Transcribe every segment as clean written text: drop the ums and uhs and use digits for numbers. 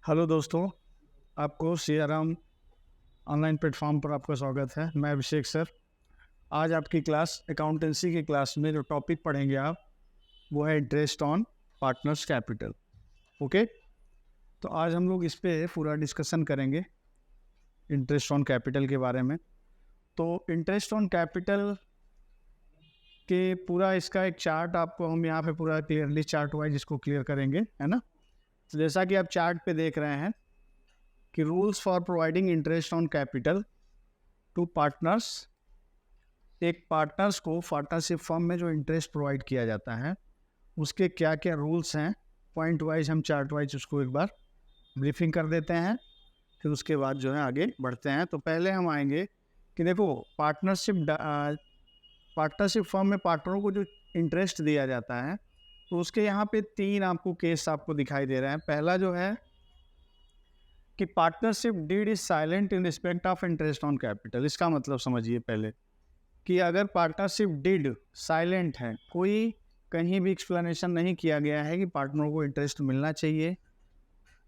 Hello दोस्तों, आपको Siyaram online platform पर आपका स्वागत है। मैं अभिषेक सर। आज आपकी क्लास अकाउंटेंसी की क्लास में जो टॉपिक पढ़ेंगे आप, वो है interest on partners capital. Okay, तो आज हम लोग इस पे पूरा डिस्कशन करेंगे इंटरेस्ट ऑन कैपिटल के बारे में। तो इंटरेस्ट ऑन कैपिटल के पूरा इसका एक चार्ट आपको हम यहाँ पे पूरा क्लियरली चार्ट वाइज इसको क्लियर करेंगे, है ना। तो जैसा कि आप चार्ट पे देख रहे हैं कि rules for providing interest on capital to partners, एक पार्टनर्स को पार्टनरशिप फर्म में जो इंटरेस्ट प्रोवाइड किया जाता है उसके क्या क्या रूल्स हैं, पॉइंट वाइज हम चार्ट वाइज उसको एक बार ब्रीफिंग कर देते हैं, फिर उसके बाद जो है आगे बढ़ते हैं। तो पहले हम आएंगे कि देखो पार्टनरशिप फर्म में पार्टनरों को जो इंटरेस्ट दिया जाता है, तो उसके यहाँ पे तीन आपको केस आपको दिखाई दे रहे हैं। पहला जो है कि partnership deed is silent in respect of interest on capital. इसका मतलब समझिए पहले कि अगर पार्टनरशिप डीड साइलेंट है, कोई कहीं भी एक्सप्लेनेशन नहीं किया गया है कि पार्टनरों को इंटरेस्ट मिलना चाहिए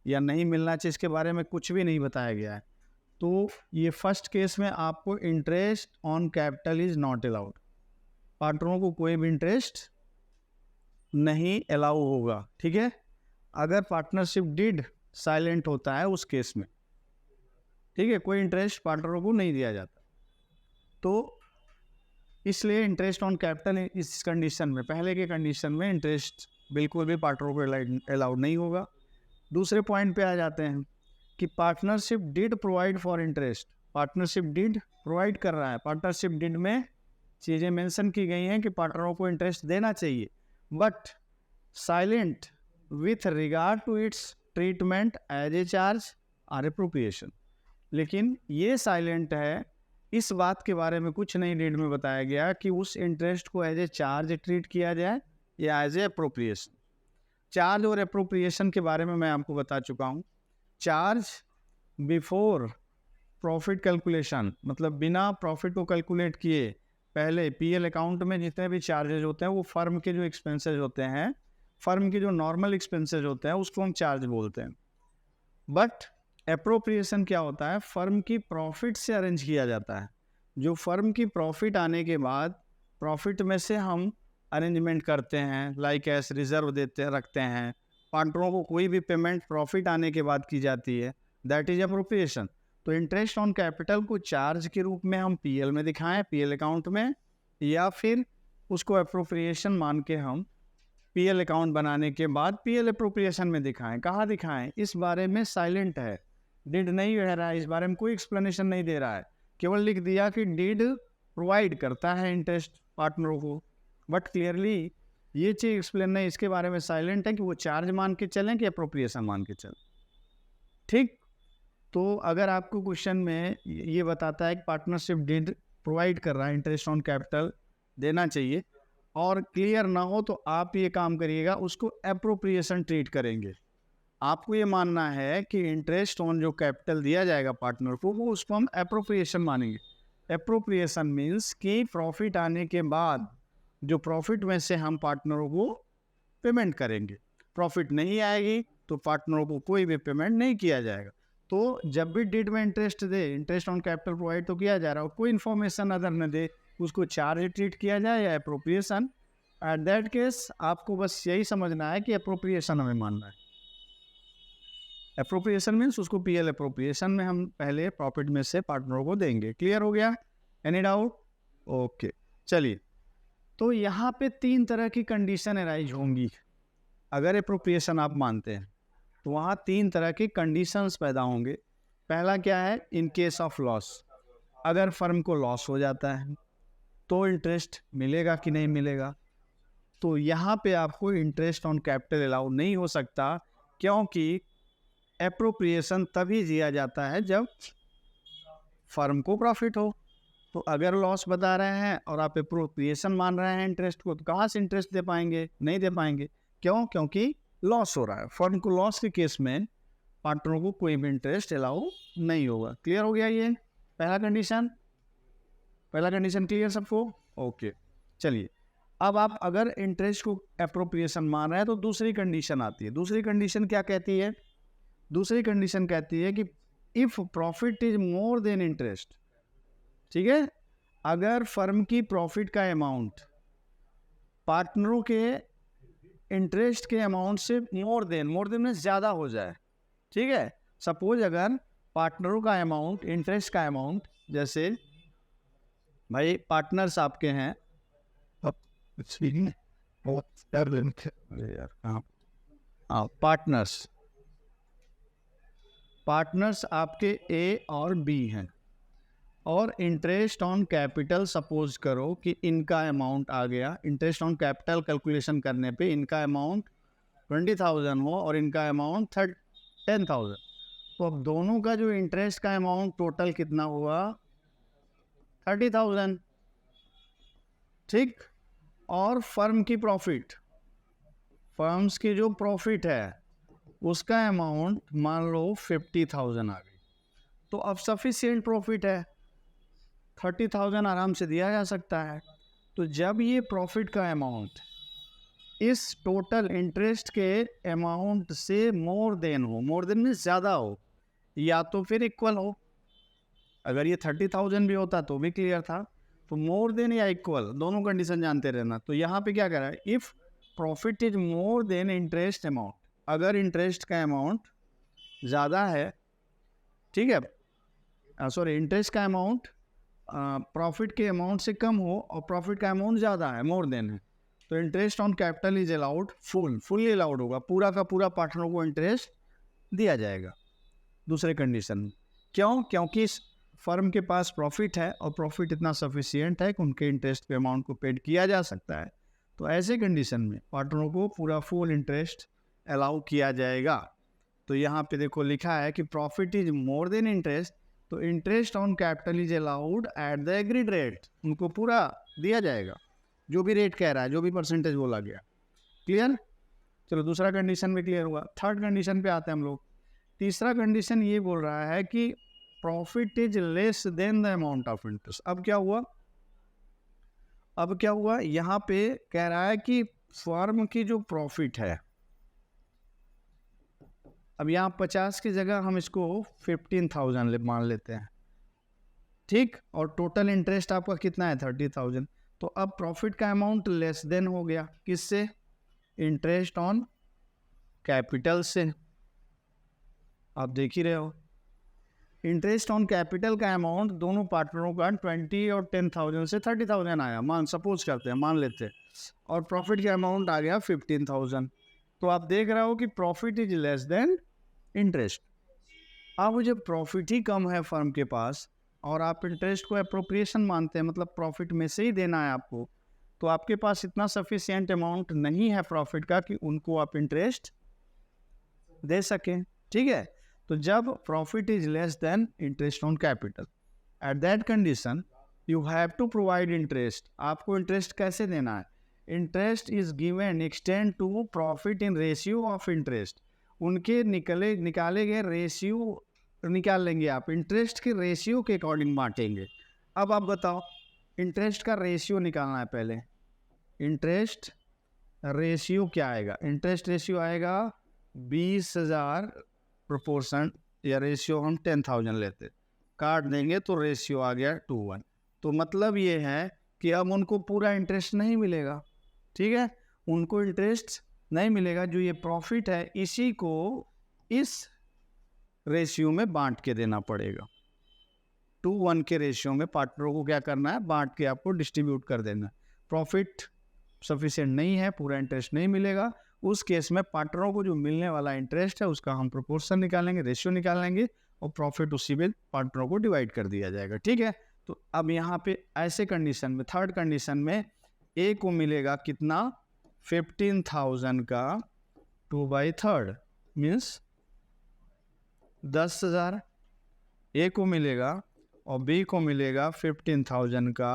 या नहीं मिलना चाहिए, इसके बारे में कुछ भी नहीं बताया गया है, तो ये फर्स्ट केस में आपको interest on capital is not allowed. पार्टनरों को कोई भी इंटरेस्ट नहीं अलाउ होगा, ठीक है। अगर पार्टनरशिप डीड साइलेंट होता है उस केस में, ठीक है, कोई इंटरेस्ट पार्टनरों को नहीं दिया जाता। तो इसलिए इंटरेस्ट ऑन कैपिटल इस कंडीशन में, पहले के कंडीशन में इंटरेस्ट बिल्कुल भी पार्टनरों को अलाउड नहीं होगा। दूसरे पॉइंट पे आ जाते हैं कि partnership deed provide for interest. Partnership deed provide कर रहा है, पार्टनरशिप डिड में चीज़ें मेंशन की गई हैं कि पार्टनरों को इंटरेस्ट देना चाहिए, but silent with regard to its treatment as a charge और एप्रोप्रिएशन। लेकिन ये साइलेंट है, इस बात के बारे में कुछ नहीं डीड में बताया गया कि उस इंटरेस्ट को एज ए चार्ज ट्रीट किया जाए या एज ए अप्रोप्रिएशन। चार्ज और अप्रोप्रिएशन के बारे में मैं आपको बता चुका हूँ। चार्ज बिफोर प्रॉफिट कैलकुलेशन, मतलब बिना प्रॉफिट को कैलकुलेट किए पहले पीएल अकाउंट में जितने भी चार्जेज होते हैं वो फर्म के जो एक्सपेंसेस होते हैं, फर्म के जो नॉर्मल एक्सपेंसेस होते हैं, उसको हम चार्ज बोलते हैं। बट एप्रोप्रिएशन क्या होता है, फर्म की प्रॉफिट से अरेंज किया जाता है। जो फर्म की प्रॉफिट आने के बाद प्रॉफिट में से हम अरेंजमेंट करते हैं, लाइक एस रिजर्व देते रखते हैं, पार्टनरों को कोई भी पेमेंट प्रॉफिट आने के बाद की जाती है, दैट इज एप्रोप्रिएशन। तो इंटरेस्ट ऑन कैपिटल को चार्ज के रूप में हम पीएल में दिखाएं, पीएल अकाउंट में, या फिर उसको एप्रोप्रिएशन मान के हम पीएल अकाउंट बनाने के बाद पीएल एप्रोप्रिएशन में दिखाएं। कहाँ दिखाएं, इस बारे में साइलेंट है, डिड नहीं कह रहा है, इस बारे में कोई एक्सप्लेनेशन नहीं दे रहा है, केवल लिख दिया कि डिड प्रोवाइड करता है इंटरेस्ट पार्टनरों को, बट क्लियरली ये चीज़ एक्सप्लेन नहीं, इसके बारे में साइलेंट है कि वो चार्ज मान के चलें कि अप्रोप्रिएशन मान के चलें, ठीक। तो अगर आपको क्वेश्चन में ये बताता है कि पार्टनरशिप डिड प्रोवाइड कर रहा है इंटरेस्ट ऑन कैपिटल देना चाहिए और क्लियर ना हो, तो आप ये काम करिएगा, उसको एप्रोप्रिएशन ट्रीट करेंगे। आपको ये मानना है कि इंटरेस्ट ऑन जो कैपिटल दिया जाएगा पार्टनर को, वो उसको हम एप्रोप्रिएशन मानेंगे। एप्रोप्रिएशन मीन्स कि प्रॉफिट आने के बाद जो प्रॉफिट में से हम पार्टनरों को पेमेंट करेंगे, प्रॉफिट नहीं आएगी तो पार्टनरों को कोई भी पेमेंट नहीं किया जाएगा। तो जब भी डिड में interest they, interest on capital provide तो किया जा रहा है, कोई इन्फॉर्मेशन अदर न दे, उसको चार्ज ट्रीट किया जाए या एप्रोप्रिएशन। एट दैट केस आपको बस यही समझना है कि एप्रोप्रिएशन हमें मानना है। एप्रोप्रिएशन मीन्स उसको पीएल एप्रोप्रिएशन में हम पहले प्रॉफिट में से पार्टनरों को देंगे। क्लियर हो गया? Any doubt? ओके, चलिए। तो यहाँ पे तीन तरह की कंडीशन अराइज होंगी अगर एप्रोप्रिएशन आप मानते हैं, तो वहाँ तीन तरह की कंडीशंस पैदा होंगे। पहला क्या है, इन केस ऑफ लॉस, अगर फर्म को लॉस हो जाता है तो इंटरेस्ट मिलेगा कि नहीं मिलेगा। तो यहाँ पे आपको इंटरेस्ट ऑन कैपिटल अलाउ नहीं हो सकता, क्योंकि एप्रोप्रिएशन तभी दिया जाता है जब फर्म को प्रॉफिट हो। तो अगर लॉस बता रहे हैं और आप एप्रोप्रिएशन मान रहे हैं इंटरेस्ट को, तो कहाँ से इंटरेस्ट दे पाएंगे? नहीं दे पाएंगे। क्यों? क्योंकि लॉस हो रहा है। फर्म को लॉस के केस में पार्टनरों को कोई भी इंटरेस्ट अलाउ नहीं होगा। क्लियर हो गया? ये पहला कंडीशन, पहला कंडीशन क्लियर सबको? ओके, चलिए। अब आप अगर इंटरेस्ट को एप्रोप्रिएशन मान रहे हैं तो दूसरी कंडीशन आती है। दूसरी कंडीशन क्या कहती है? दूसरी कंडीशन कहती है कि if profit is more than interest, ठीक है, अगर फर्म की प्रॉफिट का अमाउंट पार्टनरों के इंटरेस्ट के अमाउंट से मोर देन में ज़्यादा हो जाए, ठीक है, सपोज अगर पार्टनरों का अमाउंट, इंटरेस्ट का अमाउंट, जैसे भाई पार्टनर्स आपके हैं, पार्टनर्स आपके ए और बी हैं, और इंटरेस्ट ऑन कैपिटल सपोज करो कि इनका अमाउंट आ गया, इंटरेस्ट ऑन कैपिटल कैलकुलेशन करने पे इनका अमाउंट 20,000 हो और इनका अमाउंट 10,000, तो अब दोनों का जो इंटरेस्ट का अमाउंट टोटल कितना हुआ, 30,000, ठीक। और फर्म की प्रॉफिट, फर्म्स की जो प्रॉफिट है उसका अमाउंट मान लो 50,000 आ गई, तो अब सफिशिएंट प्रॉफिट है, 30,000 आराम से दिया जा सकता है। तो जब ये प्रॉफिट का अमाउंट इस टोटल इंटरेस्ट के अमाउंट से मोर देन में ज़्यादा हो, या तो फिर इक्वल हो, अगर ये 30,000 भी होता तो भी क्लियर था, तो मोर देन या इक्वल दोनों कंडीशन जानते रहना। तो यहाँ पे क्या कर रहा है, if profit is more than interest amount, अगर इंटरेस्ट का अमाउंट ज़्यादा है, ठीक है, सॉरी, इंटरेस्ट का अमाउंट प्रॉफिट के अमाउंट से कम हो और प्रॉफिट का अमाउंट ज़्यादा है, मोर देन है, तो interest on capital is allowed, fully allowed होगा, पूरा का पूरा पार्टनरों को इंटरेस्ट दिया जाएगा दूसरे कंडीशन में। क्यों? क्योंकि इस फर्म के पास प्रॉफिट है और प्रॉफिट इतना सफिशिएंट है कि उनके इंटरेस्ट पे अमाउंट को पेड किया जा सकता है, तो ऐसे कंडीशन में पार्टनरों को पूरा फुल इंटरेस्ट अलाउ किया जाएगा। तो यहाँ पे देखो लिखा है कि profit is more than interest, तो interest on capital is allowed at the agreed rate, उनको पूरा दिया जाएगा, जो भी रेट कह रहा है, जो भी परसेंटेज बोला गया। क्लियर? चलो दूसरा कंडीशन में क्लियर हुआ। थर्ड कंडीशन पे आते हैं हम लोग। तीसरा कंडीशन ये बोल रहा है कि profit is less then the amount of interest. अब क्या हुआ, यहाँ पे कह रहा है कि फर्म की जो प्रॉफिट है, अब यहाँ 50 की जगह हम इसको 15,000 मान लेते हैं, ठीक, और टोटल इंटरेस्ट आपका कितना है, 30,000, तो अब प्रॉफिट का अमाउंट लेस देन हो गया, किससे, इंटरेस्ट ऑन कैपिटल से। आप देख ही रहे हो, इंटरेस्ट ऑन कैपिटल का अमाउंट दोनों पार्टनरों का 20 और 10,000 से 30,000 आया, सपोज करते हैं, मान लेते हैं, और प्रॉफिट का अमाउंट आ गया 15,000। तो आप देख रहे हो कि profit is less than interest. अब जब प्रॉफिट ही कम है फर्म के पास और आप इंटरेस्ट को अप्रोप्रिएशन मानते हैं, मतलब प्रॉफिट में से ही देना है आपको, तो आपके पास इतना सफिशिएंट अमाउंट नहीं है प्रॉफिट का कि उनको आप इंटरेस्ट दे सकें, ठीक है। तो जब profit is less than interest on capital, at that condition you have to provide interest. आपको इंटरेस्ट कैसे देना है, interest is given extend to profit in ratio of interest, उनके निकाले गए रेशियो निकाल लेंगे आप, इंटरेस्ट के रेशियो के अकॉर्डिंग बांटेंगे। अब आप बताओ, इंटरेस्ट का रेशियो निकालना है पहले, इंटरेस्ट रेशियो क्या आएगा, इंटरेस्ट रेशियो आएगा 20,000 प्रोपोर्शन, या रेशियो हम 10,000 लेते, काट देंगे तो रेशियो आ गया 2:1। तो मतलब ये है कि अब उनको पूरा इंटरेस्ट नहीं मिलेगा, ठीक है, उनको इंटरेस्ट नहीं मिलेगा, जो ये प्रॉफिट है इसी को इस रेशियो में बांट के देना पड़ेगा। 2:1 के रेशियो में पार्टनरों को क्या करना है, बांट के आपको डिस्ट्रीब्यूट कर देना। प्रॉफिट सफिशिएंट नहीं है, पूरा इंटरेस्ट नहीं मिलेगा, उस केस में पार्टनरों को जो मिलने वाला इंटरेस्ट है उसका हम प्रोपोर्शन निकालेंगे, रेशियो निकालेंगे, और प्रॉफिट उसी में पार्टनरों को डिवाइड कर दिया जाएगा, ठीक है। तो अब यहाँ पे ऐसे कंडीशन में, थर्ड कंडीशन में ए को मिलेगा कितना, 15,000 का 2/3 मीन्स 10,000 ए को मिलेगा, और बी को मिलेगा 15,000 का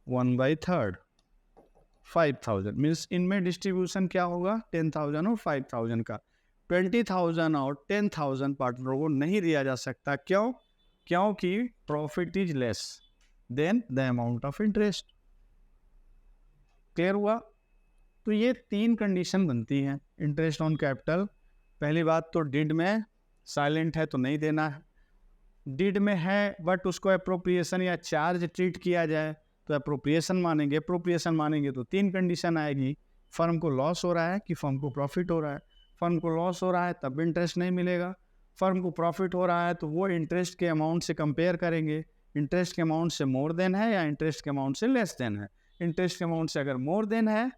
1/3 5,000, मीन्स इनमें डिस्ट्रीब्यूशन क्या होगा, 10,000 और 5,000 का। 20,000 और 10,000 पार्टनरों को नहीं दिया जा सकता, क्यों, क्योंकि profit is less then the amount of interest. Clear हुआ? तो ये 3 कंडीशन बनती हैं, इंटरेस्ट ऑन कैपिटल, पहली बात तो डिड में साइलेंट है तो नहीं देना है, डिड में है बट उसको अप्रोप्रिएशन या चार्ज ट्रीट किया जाए तो अप्रोप्रिएशन मानेंगे। अप्रोप्रिएशन मानेंगे तो 3 कंडीशन आएगी, फर्म को लॉस हो रहा है कि फर्म को प्रॉफिट हो रहा है। फर्म को लॉस हो रहा है तब इंटरेस्ट नहीं मिलेगा, फर्म को प्रॉफिट हो रहा है तो वो इंटरेस्ट के अमाउंट से कंपेयर करेंगे, इंटरेस्ट के अमाउंट से मोर देन है या इंटरेस्ट के अमाउंट से लेस देन है। इंटरेस्ट के अमाउंट से अगर मोर देन है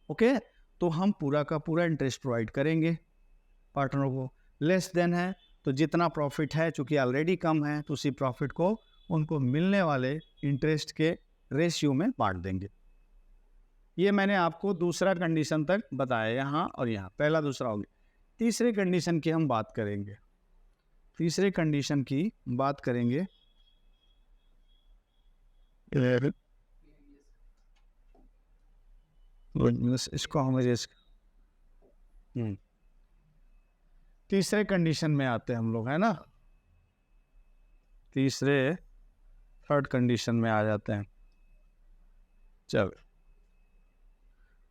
ओके तो हम पूरा का पूरा इंटरेस्ट प्रोवाइड करेंगे पार्टनरों को, लेस देन है तो जितना प्रॉफिट है चूँकि ऑलरेडी कम है तो उसी प्रॉफिट को उनको मिलने वाले इंटरेस्ट के रेशियो में बांट देंगे। ये मैंने आपको दूसरा कंडीशन तक बताया, यहाँ और यहाँ, पहला दूसरा हो गया। तीसरे कंडीशन की हम बात करेंगे, तीसरे कंडीशन की बात करेंगे इसको हम तीसरे कंडीशन में आते हैं हम लोग, है ना, तीसरे थर्ड कंडीशन में आ जाते हैं। चलो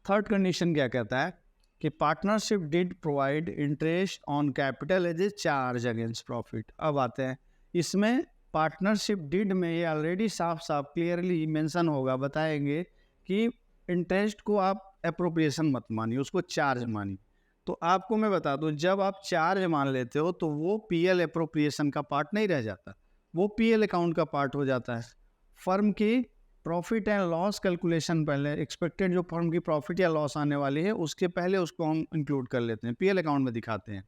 थर्ड कंडीशन क्या कहता है कि partnership deed provide interest on capital as a charge against profit. अब आते हैं इसमें पार्टनरशिप डिड में ये ऑलरेडी साफ साफ क्लियरली मेंशन होगा, बताएंगे कि इंटरेस्ट को आप एप्रोप्रिएशन मत मानिए, उसको चार्ज मानिए। तो आपको मैं बता दूं, जब आप चार्ज मान लेते हो तो वो पीएल एप्रोप्रिएशन का पार्ट नहीं रह जाता, वो पीएल अकाउंट का पार्ट हो जाता है। फर्म की प्रॉफिट एंड लॉस कैलकुलेशन पहले, एक्सपेक्टेड जो फर्म की प्रॉफिट या लॉस आने वाली है उसके पहले उसको हम इंक्लूड कर लेते हैं, पीएल अकाउंट में दिखाते हैं।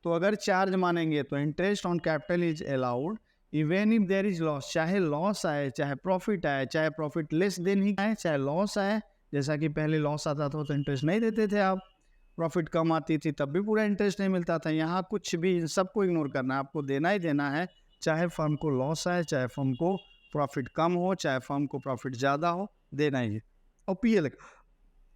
तो अगर चार्ज मानेंगे तो interest on capital is allowed even if there is loss, चाहे लॉस आए चाहे प्रॉफिट आए, चाहे प्रॉफिट लेस देन ही आए चाहे लॉस आए। जैसा कि पहले लॉस आता था तो इंटरेस्ट नहीं देते थे आप, प्रॉफिट कम आती थी तब भी पूरा इंटरेस्ट नहीं मिलता था। यहाँ कुछ भी इन सबको इग्नोर करना है, आपको देना ही देना है, चाहे फर्म को लॉस आए चाहे फर्म को प्रॉफिट कम हो चाहे फर्म को प्रॉफिट ज़्यादा हो, देना ही है। और पीएल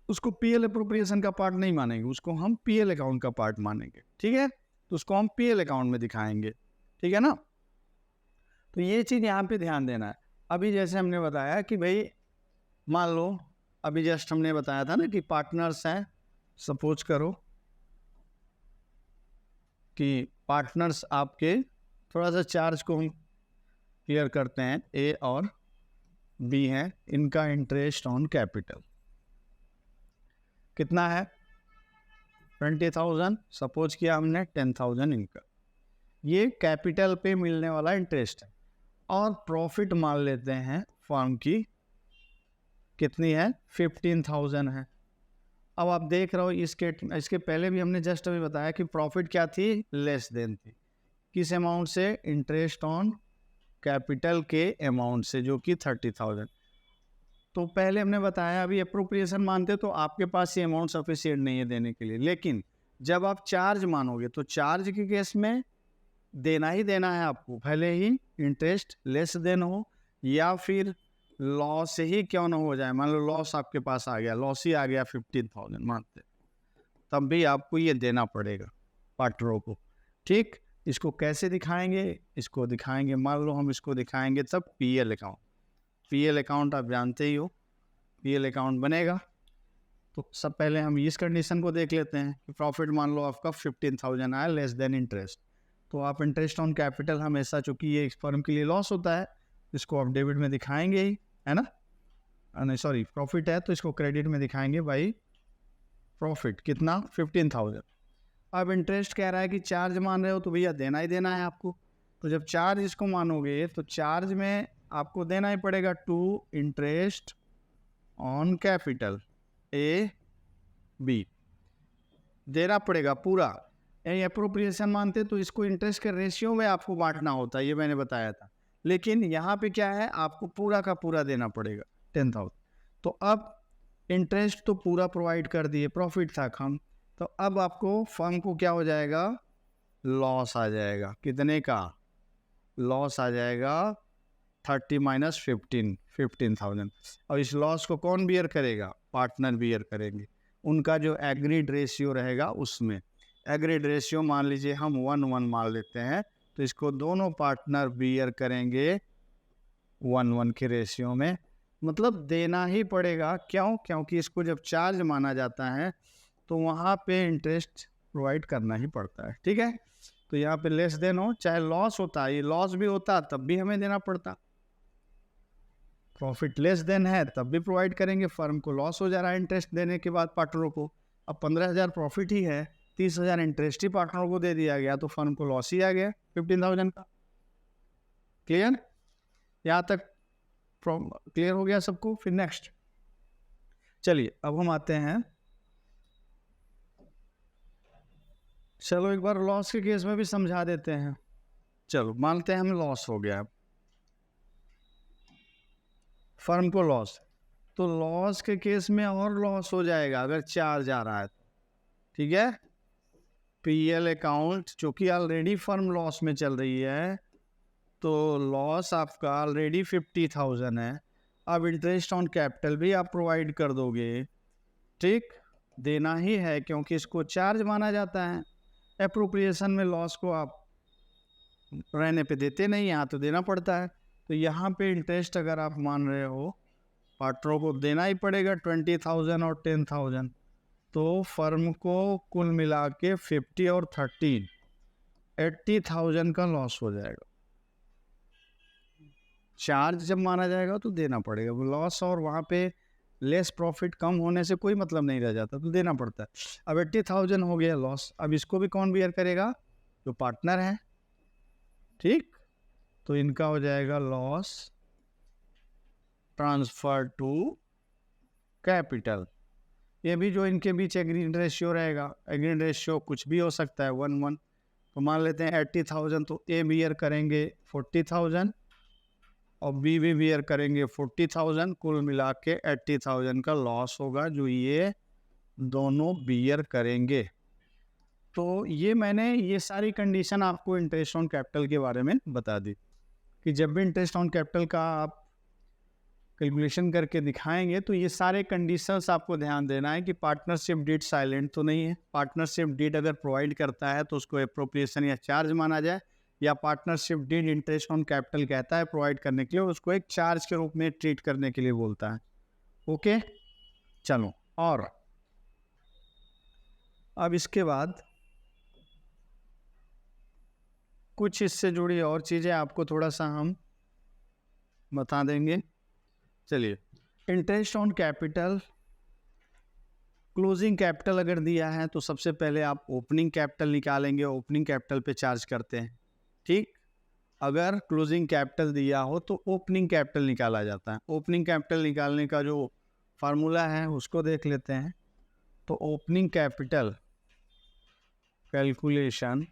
उसको पीएल अप्रोप्रिएशन का पार्ट नहीं मानेंगे, उसको हम पीएल अकाउंट का पार्ट मानेंगे, ठीक है, तो उसको हम पीएल अकाउंट में दिखाएंगे, ठीक है ना। तो ये चीज़ यहाँ पे ध्यान देना है। अभी जैसे हमने बताया कि भाई मान लो अभी जस्ट हमने बताया था ना कि पार्टनर्स हैं, सपोज करो कि पार्टनर्स आपके, थोड़ा सा चार्ज को हम क्लियर करते हैं, ए और बी हैं, इनका इंटरेस्ट ऑन कैपिटल कितना है 20,000, सपोज किया हमने 10,000 इनका, ये कैपिटल पे मिलने वाला इंटरेस्ट है। और प्रॉफिट मान लेते हैं फर्म की कितनी है 15,000 है। अब आप देख रहे हो इसके पहले भी हमने जस्ट अभी बताया कि प्रॉफिट क्या थी, लेस देन थी, किस अमाउंट से, इंटरेस्ट ऑन कैपिटल के अमाउंट से जो कि 30,000। तो पहले हमने बताया अभी अप्रोप्रिएशन मानते तो आपके पास ये अमाउंट सफिशिएंट नहीं है देने के लिए, लेकिन जब आप चार्ज मानोगे तो चार्ज के केस में देना ही देना है आपको, भले ही इंटरेस्ट लेस देन हो या फिर लॉस ही क्यों ना हो जाए। मान लो लॉस आपके पास आ गया, लॉस ही आ गया 15,000 मानते, तब भी आपको ये देना पड़ेगा पार्टनरों को, ठीक। इसको कैसे दिखाएंगे, इसको दिखाएंगे, मान लो हम इसको दिखाएंगे तब पीएल अकाउंट। पीएल अकाउंट आप जानते ही हो, पीएल अकाउंट बनेगा तो सब पहले हम इस कंडीशन को देख लेते हैं कि प्रॉफिट मान लो आपका 15,000 आया लेस देन इंटरेस्ट, तो आप इंटरेस्ट ऑन कैपिटल हमेशा, चूँकि ये फर्म के लिए लॉस होता है, इसको आप डेबिट में दिखाएंगे ही, है ना, नहीं सॉरी प्रॉफिट है तो इसको क्रेडिट में दिखाएंगे भाई, प्रॉफिट कितना 15,000। अब इंटरेस्ट कह रहा है कि चार्ज मान रहे हो तो भैया देना ही देना है आपको, तो जब चार्ज इसको मानोगे तो चार्ज में आपको देना ही पड़ेगा to interest on capital A B, देना पड़ेगा पूरा। एप्रोप्रिएशन मानते तो इसको इंटरेस्ट के रेशियो में आपको बांटना होता है, ये मैंने बताया था, लेकिन यहाँ पे क्या है आपको पूरा का पूरा देना पड़ेगा 10,000। तो अब इंटरेस्ट तो पूरा प्रोवाइड कर दिए, प्रॉफिट था कम, तो अब आपको फर्म को क्या हो जाएगा, लॉस आ जाएगा, कितने का लॉस आ जाएगा 30 माइनस 15,000। और इस लॉस को कौन बियर करेगा, पार्टनर बियर करेंगे, उनका जो एग्रीड रेशियो रहेगा उसमें। एग्रीड रेशियो मान लीजिए हम 1:1 मान लेते हैं, तो इसको दोनों पार्टनर बियर करेंगे 1:1 के रेशियो में, मतलब देना ही पड़ेगा। क्यों, क्योंकि इसको जब चार्ज माना जाता है तो वहाँ पे इंटरेस्ट प्रोवाइड करना ही पड़ता है, ठीक है। तो यहाँ पे लेस देन हो चाहे लॉस होता, ये लॉस भी होता तब भी हमें देना पड़ता, प्रॉफिट लेस देन है तब भी प्रोवाइड करेंगे, फर्म को लॉस हो जा रहा है इंटरेस्ट देने के बाद पार्टनरों को, अब 15,000 प्रॉफिट ही है, 30,000 इंटरेस्ट ही पार्टनरों को दे दिया गया तो फर्म को लॉस ही आ गया 15,000 का। क्लियर, यहाँ तक क्लियर हो गया सबको। फिर नेक्स्ट चलिए अब हम आते हैं, चलो एक बार लॉस के केस में भी समझा देते हैं। चलो मानते हैं हमें लॉस हो गया, फर्म को लॉस, तो लॉस के केस में और लॉस हो जाएगा अगर चार्ज आ रहा है, ठीक है। पीएल अकाउंट चूंकि ऑलरेडी फर्म लॉस में चल रही है तो लॉस आपका ऑलरेडी 50,000 है, अब इंटरेस्ट ऑन कैपिटल भी आप प्रोवाइड कर दोगे, ठीक, देना ही है क्योंकि इसको चार्ज माना जाता है। एप्रोप्रिएशन में लॉस को आप रहने पे देते नहीं, यहाँ तो देना पड़ता है। तो यहाँ पे इंटरेस्ट अगर आप मान रहे हो पार्टनरों को देना ही पड़ेगा 20,000 और 10,000, तो फर्म को कुल मिला के 50 और 13 80,000 का लॉस हो जाएगा। चार्ज जब माना जाएगा तो देना पड़ेगा वो लॉस, और वहाँ पे लेस प्रॉफिट कम होने से कोई मतलब नहीं रह जाता, तो देना पड़ता है। अब 80,000 हो गया लॉस, अब इसको भी कौन बियर करेगा, जो पार्टनर है, ठीक। तो इनका हो जाएगा लॉस ट्रांसफर टू कैपिटल, ये भी जो इनके बीच एग्रीड रेशियो रहेगा, एग्रीड रेशियो कुछ भी हो सकता है 1:1। तो मान लेते हैं 80,000 तो ए बियर करेंगे 40,000 और बी भी बियर करेंगे 40,000, कुल मिला के 80,000 का लॉस होगा जो ये दोनों बियर करेंगे। तो ये मैंने ये सारी कंडीशन आपको इंटरेस्ट ऑन कैपिटल के बारे में बता दी कि जब भी इंटरेस्ट ऑन कैपिटल का आप कैलकुलेशन करके दिखाएंगे तो ये सारे कंडीशंस आपको ध्यान देना है कि पार्टनरशिप डीड साइलेंट तो नहीं है, पार्टनरशिप डीड अगर प्रोवाइड करता है तो उसको एप्रोप्रिएशन या चार्ज माना जाए, या partnership deed interest on capital कहता है प्रोवाइड करने के लिए, उसको एक चार्ज के रूप में ट्रीट करने के लिए बोलता है। ओके चलो, और अब इसके बाद कुछ इससे जुड़ी और चीज़ें आपको थोड़ा सा हम बता देंगे। चलिए, interest on capital, closing capital अगर दिया है तो सबसे पहले आप ओपनिंग कैपिटल निकालेंगे, ओपनिंग कैपिटल पे चार्ज करते हैं, ठीक। अगर क्लोजिंग कैपिटल दिया हो तो ओपनिंग कैपिटल निकाला जाता है। ओपनिंग कैपिटल निकालने का जो फार्मूला है उसको देख लेते हैं। तो opening capital calculation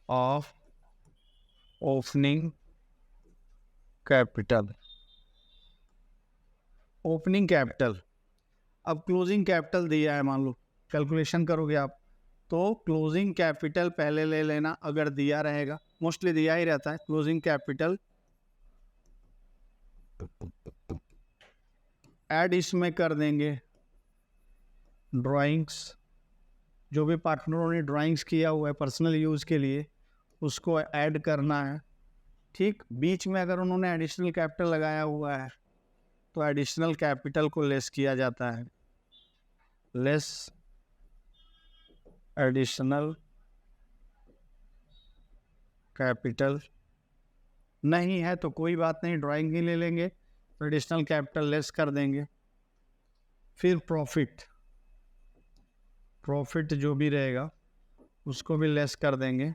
of opening capital, opening capital, अब क्लोजिंग कैपिटल दिया है, मान लो कैलकुलेशन करोगे आप तो क्लोजिंग कैपिटल पहले ले लेना, अगर दिया रहेगा, मोस्टली दिया ही रहता है। क्लोजिंग कैपिटल ऐड इसमें कर देंगे ड्राइंग्स, जो भी पार्टनरों ने ड्राइंग्स किया हुआ है पर्सनल यूज़ के लिए उसको ऐड करना है, ठीक। बीच में अगर उन्होंने एडिशनल कैपिटल लगाया हुआ है तो एडिशनल कैपिटल को लेस किया जाता है, लेस एडिशनल कैपिटल, नहीं है तो कोई बात नहीं, ड्राइंग ही ले लेंगे, एडिशनल कैपिटल लेस कर देंगे। फिर प्रॉफिट, प्रॉफिट जो भी रहेगा उसको भी लेस कर देंगे,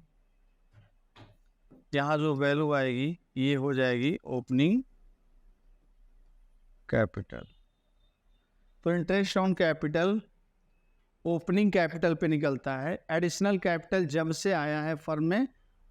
यहाँ जो वैल्यू आएगी ये हो जाएगी ओपनिंग कैपिटल। तो interest on capital opening capital पे निकलता है। एडिशनल कैपिटल जब से आया है फर्म में,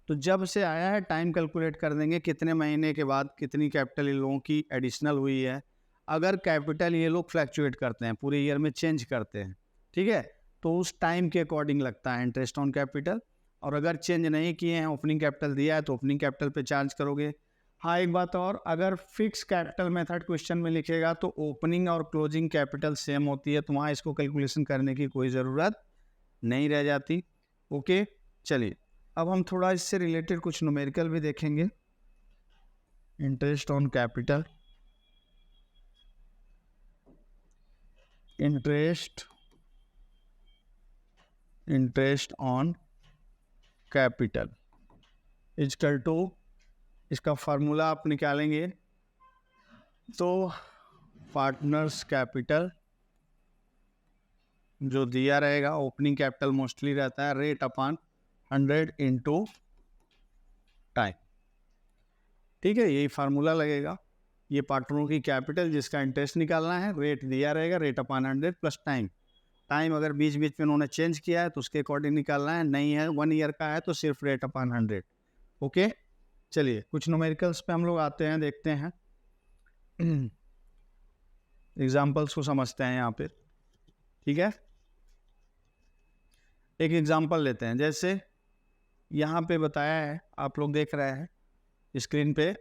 तो जब से आया है टाइम कैलकुलेट कर देंगे कितने महीने के बाद कितनी कैपिटल इन लोगों की एडिशनल हुई है। अगर कैपिटल ये लोग फ्लैक्चुएट करते हैं, पूरे ईयर में चेंज करते हैं, ठीक है, तो उस टाइम के अकॉर्डिंग लगता है इंटरेस्ट ऑन कैपिटल। और अगर चेंज नहीं किए हैं, ओपनिंग कैपिटल दिया है तो ओपनिंग कैपिटल पे चार्ज करोगे। हाँ एक बात और, अगर फिक्स कैपिटल मेथड क्वेश्चन में लिखेगा तो ओपनिंग और क्लोजिंग कैपिटल सेम होती है, तो वहाँ इसको कैलकुलेशन करने की कोई ज़रूरत नहीं रह जाती। ओके चलिए, अब हम थोड़ा इससे रिलेटेड कुछ न्यूमेरिकल भी देखेंगे। Interest on capital, interest interest on capital is equal to, इसका फार्मूला आप निकालेंगे तो पार्टनर्स कैपिटल जो दिया रहेगा, ओपनिंग कैपिटल मोस्टली रहता है, रेट अपॉन 100 इंटू टाइम। ठीक है, यही फार्मूला लगेगा। ये पार्टनरों की कैपिटल जिसका इंटरेस्ट निकालना है, रेट दिया रहेगा, rate upon 100 plus time. Time अगर बीच बीच में उन्होंने चेंज किया है तो उसके अकॉर्डिंग निकालना है, नहीं है 1 ईयर का है तो सिर्फ रेट अपॉन 100। ओके, चलिए कुछ न्यूमेरिकल्स पे हम लोग आते हैं, देखते हैं एग्जाम्पल्स को समझते हैं यहाँ पे। ठीक है, एक एग्जाम्पल लेते हैं। जैसे यहाँ पे बताया है, आप लोग देख रहे हैं स्क्रीन पे,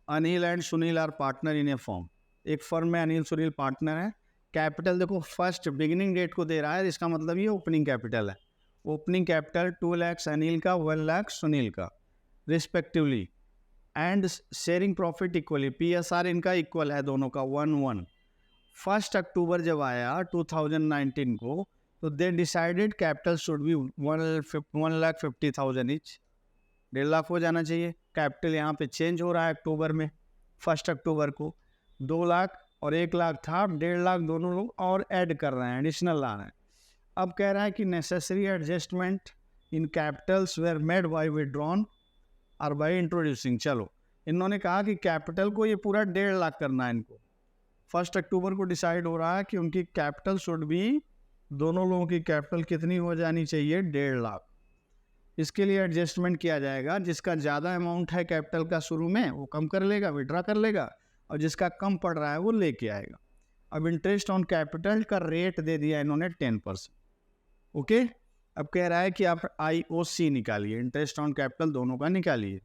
Anil and Sunil are partner in a firm. एक फर्म में अनिल सुनील पार्टनर है। कैपिटल देखो फर्स्ट बिगिनिंग डेट को दे रहा है, इसका मतलब ये ओपनिंग कैपिटल है। ओपनिंग कैपिटल 2 लाख अनिल का, 1 लाख सुनील का respectively, and sharing profit equally, PSR इनका इक्वल है दोनों का 1-1। 1 अक्टूबर जब आया 2019 को, तो they decided capital should be 1,50,000 each, 1.5 lakh हो जाना चाहिए। कैपिटल यहाँ पे चेंज हो रहा है अक्टूबर में, 1 अक्टूबर को 2 लाख और 1 लाख था, 1.5 लाख दोनों लोग और ऐड कर रहे हैं, एडिशनल ला रहे हैं। अब कह रहा है कि necessary adjustment in Capitals were made by withdrawn और बाय इंट्रोड्यूसिंग। चलो, इन्होंने कहा कि कैपिटल को ये पूरा 1.5 लाख करना है इनको। 1 अक्टूबर को डिसाइड हो रहा है कि उनकी कैपिटल शुड बी, दोनों लोगों की कैपिटल कितनी हो जानी चाहिए, 1.5 लाख। इसके लिए एडजस्टमेंट किया जाएगा, जिसका ज़्यादा अमाउंट है कैपिटल का शुरू में वो कम कर लेगा, विड्रा कर लेगा, और जिसका कम पड़ रहा है वो लेके आएगा। अब इंटरेस्ट ऑन कैपिटल का रेट दे दिया इन्होंने 10%। ओके, अब कह रहा है कि आप IOC निकालिए, इंटरेस्ट ऑन कैपिटल दोनों का निकालिए।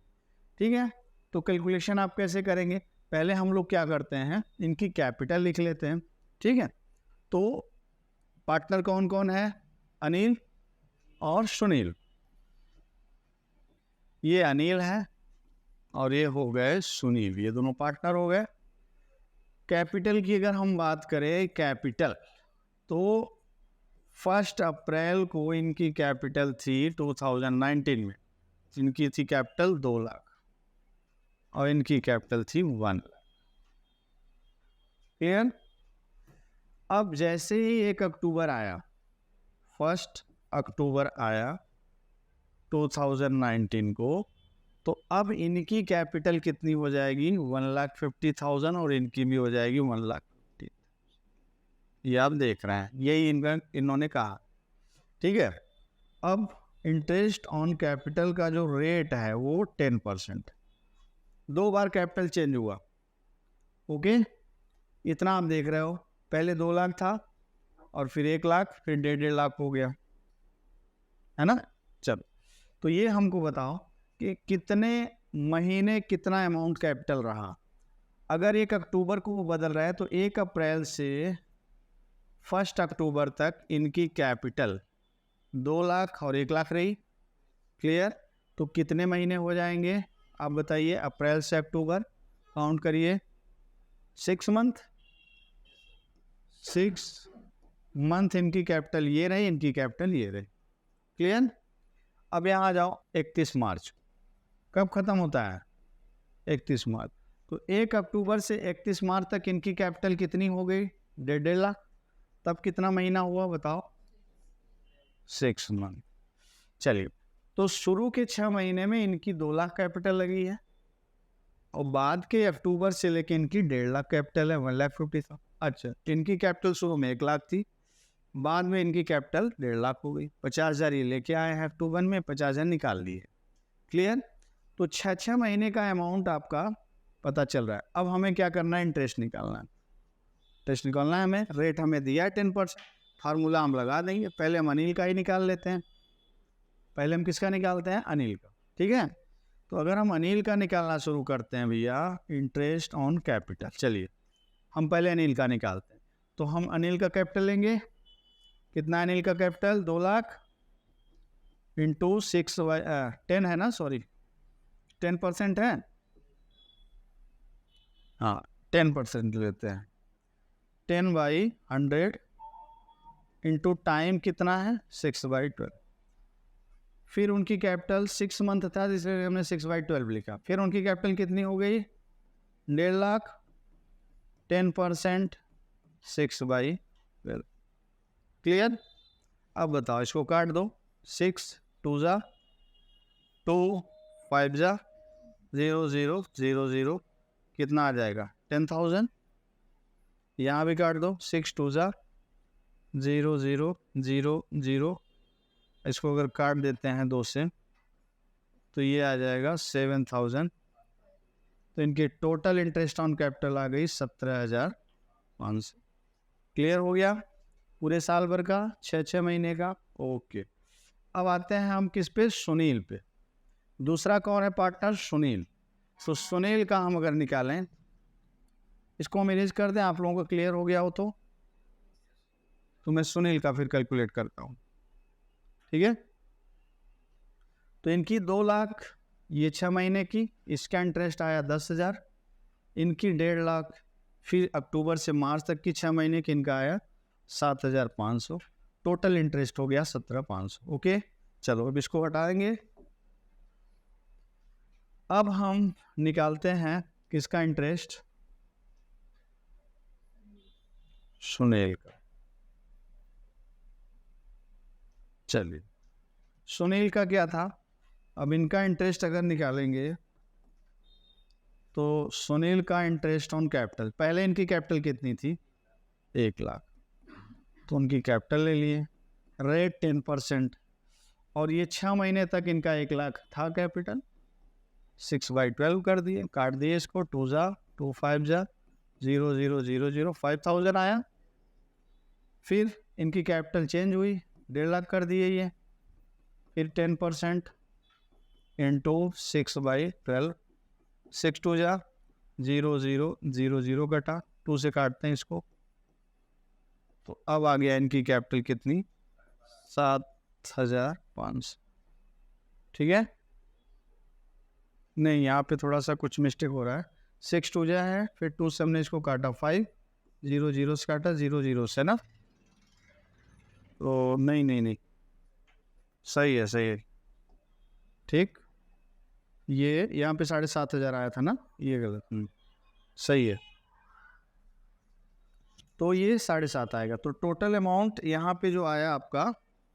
ठीक है, तो कैलकुलेशन आप कैसे करेंगे? पहले हम लोग क्या करते हैं, इनकी कैपिटल लिख लेते हैं। ठीक है, तो पार्टनर कौन कौन है? अनिल और सुनील। ये अनिल है और ये हो गए सुनील, ये दोनों पार्टनर हो गए। कैपिटल की अगर हम बात करें, कैपिटल तो 1 अप्रैल को इनकी कैपिटल थी 2019 में, इनकी थी कैपिटल 2 लाख और इनकी कैपिटल थी 1 लाख। क्लियर? अब जैसे ही 1 अक्टूबर आया, 1 अक्टूबर आया 2019 को, तो अब इनकी कैपिटल कितनी हो जाएगी, 1,50,000, और इनकी भी हो जाएगी 1,50,000। ये आप देख रहे हैं, यही इन्होंने कहा। ठीक है, अब इंटरेस्ट ऑन कैपिटल का जो रेट है वो 10%। 2 बार कैपिटल चेंज हुआ। ओके, इतना आप देख रहे हो, पहले 2 लाख था और फिर 1 लाख, फिर 1.5 लाख हो गया, है ना। चलो, तो ये हमको बताओ कि कितने महीने कितना अमाउंट कैपिटल रहा। अगर 1 अक्टूबर को वो बदल रहा है तो 1 अप्रैल से 1 अक्टूबर तक इनकी कैपिटल 2 लाख और 1 लाख रही। क्लियर? तो कितने महीने हो जाएंगे आप बताइए? अप्रैल से अक्टूबर काउंट करिए, 6 मंथ। 6 मंथ इनकी कैपिटल ये रही, इनकी कैपिटल ये रही। क्लियर? अब यहाँ आ जाओ, 31 मार्च कब ख़त्म होता है? 31 मार्च। तो 1 अक्टूबर से 31 मार्च तक इनकी कैपिटल कितनी हो गई? 1.5 लाख। तब कितना महीना हुआ बताओ? 6 मंथ। चलिए, तो शुरू के 6 महीने में इनकी 2 लाख कैपिटल लगी है और बाद के अक्टूबर से लेके इनकी 1.5 लाख कैपिटल है, 1,50,000। अच्छा, इनकी कैपिटल शुरू में 1 लाख थी, बाद में इनकी कैपिटल 1.5 लाख हो गई। 50,000 ये लेके आए हैं अक्टूबर में, 50,000 निकाल लिए। क्लियर? तो 6 महीने का अमाउंट आपका पता चल रहा है। अब हमें क्या करना है? इंटरेस्ट निकालना है। इंटरेस्ट निकालना है हमें, रेट हमें दिया है 10%, फार्मूला हम लगा देंगे। पहले हम अनिल का ही निकाल लेते हैं। पहले हम किसका निकालते हैं? अनिल का। ठीक है, तो अगर हम अनिल का निकालना शुरू करते हैं भैया, इंटरेस्ट ऑन कैपिटल, चलिए हम पहले अनिल का निकालते हैं। तो हम अनिल का कैपिटल लेंगे, कितना अनिल का कैपिटल? 2 लाख इंटू 10 है ना, सॉरी 10% है, हाँ 10% लेते हैं। 10/100 इंटू टाइम कितना है? 6/12। फिर उनकी कैपिटल 6 मंथ था, इसलिए हमने 6/12 लिखा। फिर उनकी कैपिटल कितनी हो गई? 1.5 लाख। 10% 6/12। क्लियर? अब बताओ, इसको काट दो। 6 2 जा 2, 5 जा 0 0 0 0, कितना आ जाएगा? 10,000। यहाँ भी काट दो। 6 2 जा 0 0 0 0, इसको अगर काट देते हैं 2 से तो ये आ जाएगा 7,000। तो इनकी टोटल इंटरेस्ट ऑन कैपिटल आ गई 17,500। क्लियर हो गया? पूरे साल भर का, 6 महीने का। ओके, अब आते हैं हम किस पे? सुनील पे। दूसरा कौन है पार्टनर? सुनील। तो सुनील का हम अगर निकालें, इसको हम इरेज कर दें, आप लोगों को क्लियर हो गया हो तो मैं सुनील का फिर कैलकुलेट करता हूँ। ठीक है, तो इनकी 2 लाख, ये 6 महीने की, इसका इंटरेस्ट आया 10,000। इनकी 1.5 लाख, फिर अक्टूबर से मार्च तक की 6 महीने की इनका आया 7,500। टोटल इंटरेस्ट हो गया 17,500। ओके, चलो अब इसको हटाएंगे। अब हम निकालते हैं किसका इंटरेस्ट? सुनील का। चलिए, सुनील का क्या था? अब इनका इंटरेस्ट अगर निकालेंगे तो सुनील का इंटरेस्ट ऑन कैपिटल, पहले इनकी कैपिटल कितनी थी? 1 लाख। तो उनकी कैपिटल ले लिए, रेट 10%, और ये 6 महीने तक इनका 1 लाख था कैपिटल। 6/12 कर दिए, काट दिए इसको। 2 जा 2 5 जा 0 0 0 0, 5,000 आया। फिर इनकी कैपिटल चेंज हुई, 1.5 लाख कर दिए ये। फिर 10% इंटू 6/12, 6 2 जा 0 0 0 0 कटा, 2 से काटते हैं इसको। तो अब आ गया इनकी कैपिटल कितनी? 7,500। ठीक है, नहीं यहाँ पे थोड़ा सा कुछ मिस्टेक हो रहा है। 6 2 जा है, फिर 2 से हमने इसको काटा 5, 0 0 से काटा 0 0 से ना। तो नहीं नहीं नहीं, सही है सही है, ठीक। ये यहाँ पे 7,500 आया था ना, ये गलत। सही है, तो ये 7.5 आएगा। तो टोटल अमाउंट यहाँ पे जो आया आपका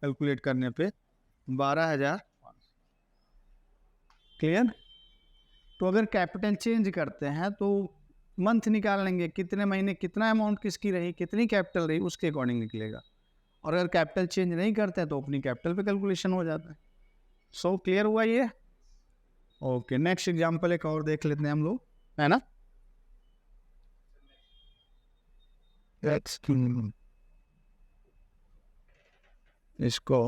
कैलकुलेट करने पे 12,000। क्लियर? तो अगर कैपिटल चेंज करते हैं तो मंथ निकाल लेंगे, कितने महीने कितना अमाउंट किसकी रही, कितनी कैपिटल रही, उसके अकॉर्डिंग निकलेगा। और अगर कैपिटल चेंज नहीं करते हैं तो अपनी कैपिटल पे कैलकुलेशन हो जाता है। सो क्लियर हुआ ये? ओके, नेक्स्ट एग्जांपल एक और देख लेते हैं हम लोग, है ना। इसको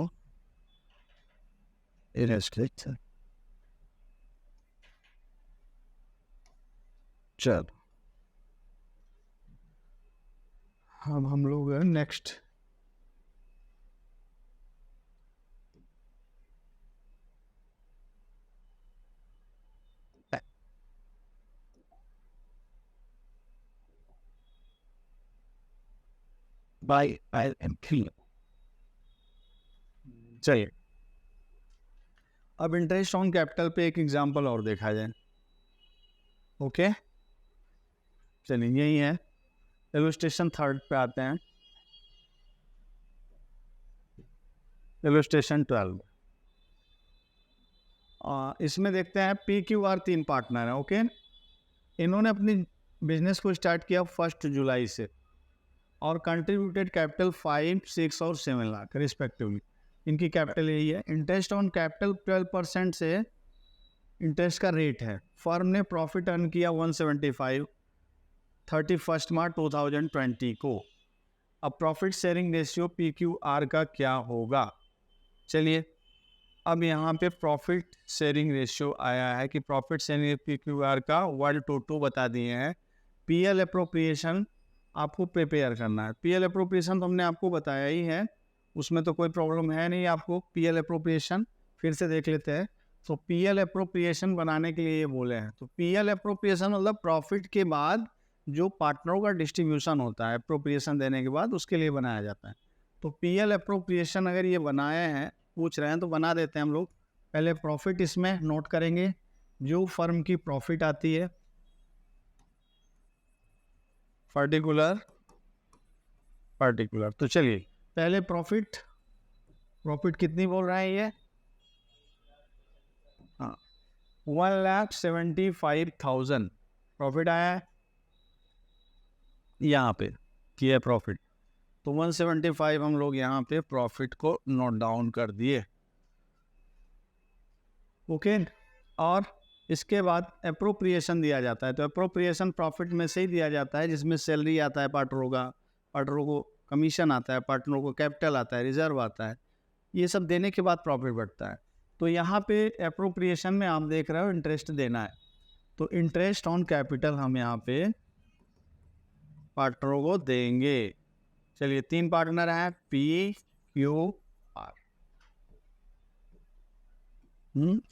चल, अब हम लोग नेक्स्ट बाय IMP। चलिए, अब इंटरेस्ट ऑन कैपिटल पे एक एग्जांपल और देखा जाए। ओके, चलिए यही है। इलस्ट्रेशन 3 पे आते हैं। इलस्ट्रेशन 12, इसमें देखते हैं PQR 3 पार्टनर है। ओके, इन्होंने अपनी बिजनेस को स्टार्ट किया 1 जुलाई से और कंट्रीब्यूटेड कैपिटल 5, 6 और 7 लाख रिस्पेक्टिवली। इनकी कैपिटल यही है। इंटरेस्ट ऑन कैपिटल 12% से इंटरेस्ट का रेट है। फर्म ने प्रॉफिट अर्न किया 175 31 मार्च 2020 को। अब प्रॉफिट शेयरिंग रेशियो PQR का क्या होगा? चलिए, अब यहाँ पे प्रॉफिट शेयरिंग रेशियो आया है कि प्रॉफिट शेयरिंग PQR का 1 to 2 बता दिए हैं। PL अप्रोप्रिएशन आपको प्रिपेयर करना है। PL अप्रोप्रिएशन तो हमने आपको बताया ही है, उसमें तो कोई प्रॉब्लम है नहीं आपको। PL अप्रोप्रिएशन फिर से देख लेते हैं। तो PL अप्रोप्रिएशन बनाने के लिए ये बोले हैं। तो PL अप्रोप्रिएशन मतलब प्रॉफिट के बाद जो पार्टनरों का डिस्ट्रीब्यूशन होता है अप्रोप्रिएशन देने के बाद, उसके लिए बनाया जाता है। तो PL अप्रोप्रिएशन अगर ये बनाए हैं, पूछ रहे हैं, तो बना देते हैं हम लोग। पहले प्रॉफिट इसमें नोट करेंगे, जो फर्म की प्रॉफिट आती है पर्टिकुलर। तो चलिए पहले प्रॉफिट कितनी बोल रहा है ये? हाँ, 1,75,000 प्रॉफिट आया है यहाँ पे, किया प्रॉफिट। तो 175 हम लोग यहाँ पे प्रॉफिट को नोट डाउन कर दिए। ओके, और इसके बाद अप्रोप्रिएशन दिया जाता है। तो अप्रोप्रिएशन प्रॉफिट में से ही दिया जाता है, जिसमें सैलरी आता है पार्टनरों का, पार्टनरों को कमीशन आता है, पार्टनरों को कैपिटल आता है, रिजर्व आता है, ये सब देने के बाद प्रॉफिट बढ़ता है। तो यहाँ पे अप्रोप्रिएशन में आप देख रहे हो इंटरेस्ट देना है, तो इंटरेस्ट ऑन कैपिटल हम यहाँ पे पार्टनरों को देंगे। चलिए 3 पार्टनर हैं, पी क्यू आर।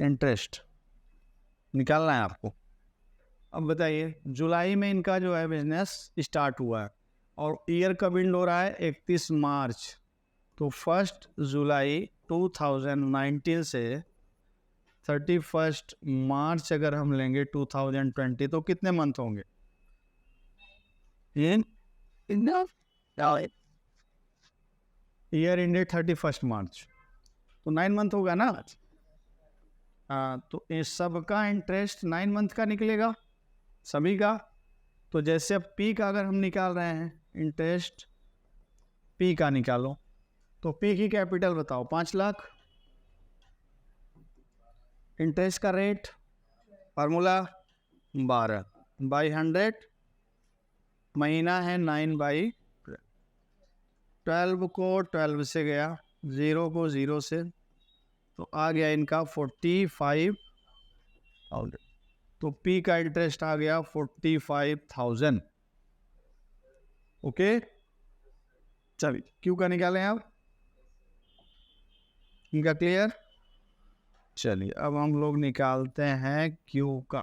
इंटरेस्ट निकालना है आपको। अब बताइए, जुलाई में इनका जो है बिजनेस स्टार्ट हुआ है और ईयर कब एंड हो रहा है? 31 मार्च। तो 1 जुलाई 2019 से 31 मार्च अगर हम लेंगे 2020, तो कितने मंथ होंगे? ईयर एंडेड 31 मार्च, तो 9 मंथ होगा ना। तो इस सब का इंटरेस्ट 9 मंथ का निकलेगा, सभी का। तो जैसे अब पी का अगर हम निकाल रहे हैं, इंटरेस्ट पी का निकालो, तो पी की कैपिटल बताओ 5 लाख। इंटरेस्ट का रेट फार्मूला 12/100, महीना है 9/12 को 12 से गया, 0 को 0 से, तो आ गया इनका 45,000। तो पी का इंटरेस्ट आ गया 45,000। ओके, चलिए क्यू का निकालें आप, इनका क्लियर। चलिए अब हम लोग निकालते हैं क्यू का।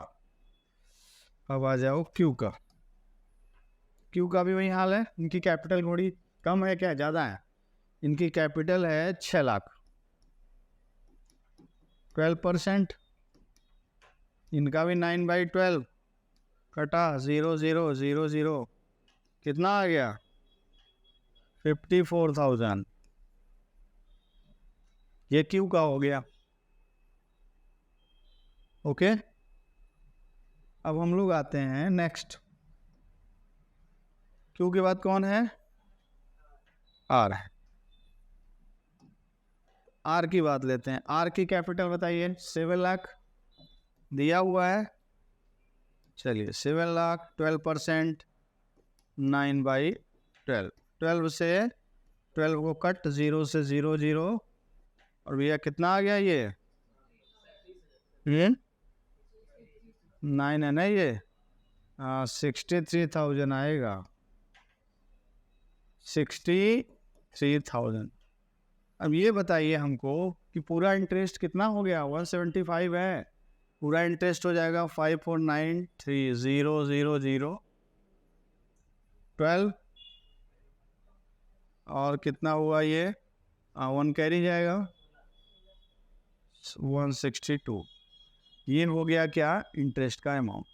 अब आ जाओ क्यू का। क्यू का भी वही हाल है, इनकी कैपिटल थोड़ी कम है, क्या ज़्यादा है? इनकी कैपिटल है 6 लाख, 12%। इनका भी 9/12 कटा 0 0 0 0, कितना आ गया? 54,000। ये क्यू का हो गया। ओके, अब हम लोग आते हैं नेक्स्ट। क्यू के बाद कौन है? आर है। आर की बात लेते हैं। आर की कैपिटल बताइए। 7 लाख दिया हुआ है। चलिए 7 लाख, 12%, 9/12, 12 से 12 को कट, 0 से 0 0, और भैया कितना आ गया ये? 9 है ना ये? 63,000 आएगा, 63,000। अब ये बताइए हमको कि पूरा इंटरेस्ट कितना हो गया? 175 है, पूरा इंटरेस्ट हो जाएगा 549,3,0,0,0, 12, और कितना हुआ ये? 1 कैरी जाएगा, 162। ये हो गया क्या? इंटरेस्ट का अमाउंट।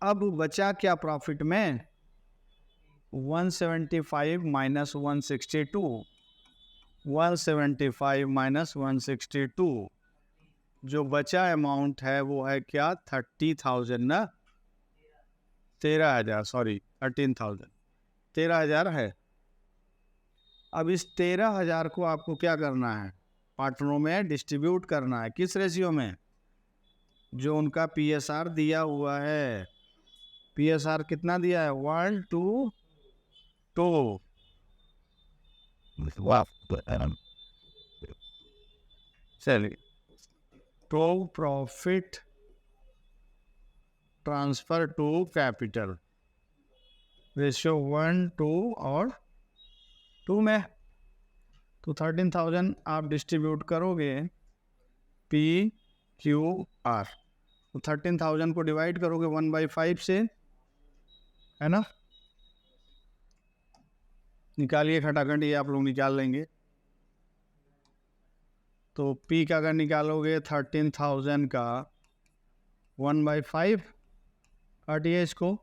अब बचा क्या प्रॉफिट में? 175 माइनस 162, 175 माइनस 162, जो बचा अमाउंट है वो है क्या? 30,000 ना, 13,000, सॉरी 13,000, 13,000 है। अब इस 13,000 को आपको क्या करना है? पार्टनरों में डिस्ट्रीब्यूट करना है। किस रेशियो में? जो उनका पीएसआर दिया हुआ है। पीएसआर कितना दिया है? 1:2। चलिए, तो profit transfer to capital ratio 1:2 और 2 में। तो 13,000 आप डिस्ट्रीब्यूट करोगे पी क्यू आर, तो 13,000 को डिवाइड करोगे 1/5 से, है ना? निकालिए खटाखट, ये आप लोग निकाल लेंगे। तो पी का अगर निकालोगे 13,000 का 1/5 काटिए, इसको